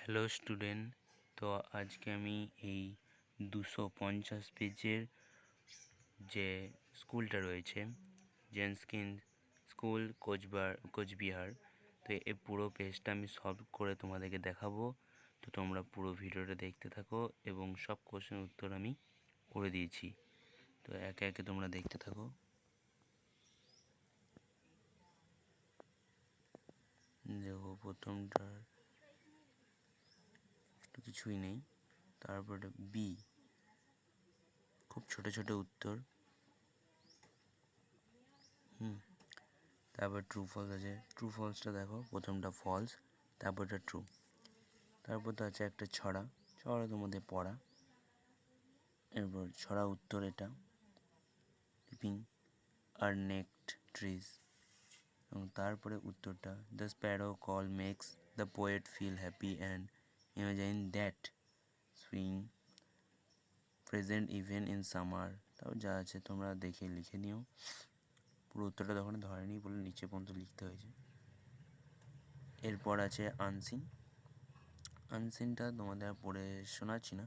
Hello student, তো আজকে আমি এই 250 পেজের যে স্কুলটা রয়েছে জেনস্কিন স্কুল কোচবিহার, তো এই পুরো পেজটা আমি সলভ করে তোমাদেরকে দেখাবো। তো তোমরা পুরো ভিডিওটা দেখতে থাকো এবং সব কোশ্চেনের উত্তর আমি করে দিয়েছি। তো একে একে তোমরা দেখতে থাকো। দেখো, প্রথমটার কিছুই নেই, তারপরে বি, খুব ছোট ছোট উত্তর। তারপর ট্রু ফলস আছে, ট্রু ফলসটা দেখো, প্রথমটা ফলস, তারপরটা ট্রু, তারপর তো আছে একটা ছড়া, ছড়া তোমাদের পড়া, এরপর ছড়া উত্তর এটা, লিপিং আর নেক্সট ট্রিজ, এবং তারপরে উত্তরটা the sparrow call makes the poet feel happy and imagine that spring present even in summer. তাও যা আছে তোমরা দেখে লিখে নিও। পুরো উত্তরটা তখন ধরেনি বলে নিচে পর্যন্ত লিখতে হয়েছে। এরপর আছে আনসিন। আনসিনটা তোমাদের পড়ে শোনাচ্ছি না,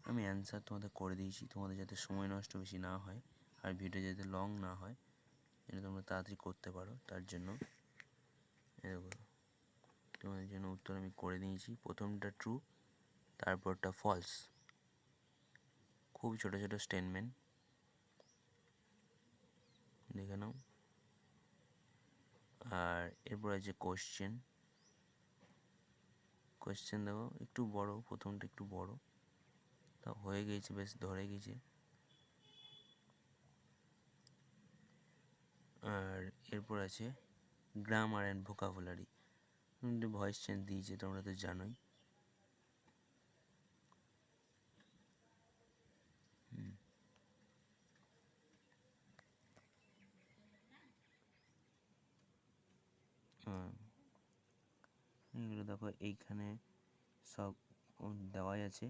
আমি অ্যান্সার তোমাদের করে দিয়েছি, তোমাদের যাতে সময় নষ্ট বেশি না হয় আর ভিডিও যাতে লং না হয়, যেন তোমরা তাড়াতাড়ি করতে পারো, তার জন্য তোমাদের জন্য উত্তর আমি করে দিয়েছি। প্রথমটা ট্রু, তারপরটা ফলস, খুব ছোট ছোট স্টেটমেন্ট, দেখে নাও। আর এরপর আছে কোশ্চেন, কোশ্চেন দেখো একটু বড়, প্রথমটা একটু বড়, তা হয়ে গিয়েছে, বেশ ধরে গেছে। আর এরপর আছে grammar and vocabulary, voice change দিয়েছে, তোমরা তো জানোই। এগুলো দেখো, এইখানে সব দেওয়াই আছে,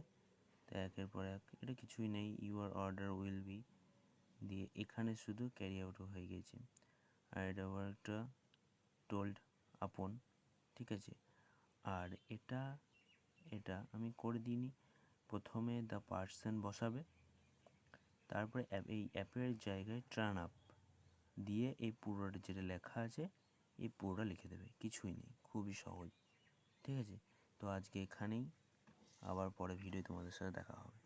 তো একের পর এক, এটা কিছুই নেই। ইউর অর্ডার উইল বি দিয়ে এখানে শুধু ক্যারি আউট হয়ে গেছে। আর এটা আবার একটা টোল্ড আপন, ঠিক আছে। আর এটা এটা আমি করে দিইনি, প্রথমে দ্য পার্সন বসাবে, তারপরে এই অ্যাপের জায়গায় টার্ন আপ দিয়ে এই পুরোটা যেটা লেখা আছে এই পুরোটা লিখে দেবে, কিছুই নেই, খুবই সহজ, ঠিক আছে। তো আজকে এখানেই, আবার পরে ভিডিও তোমাদের সাথে দেখা হবে।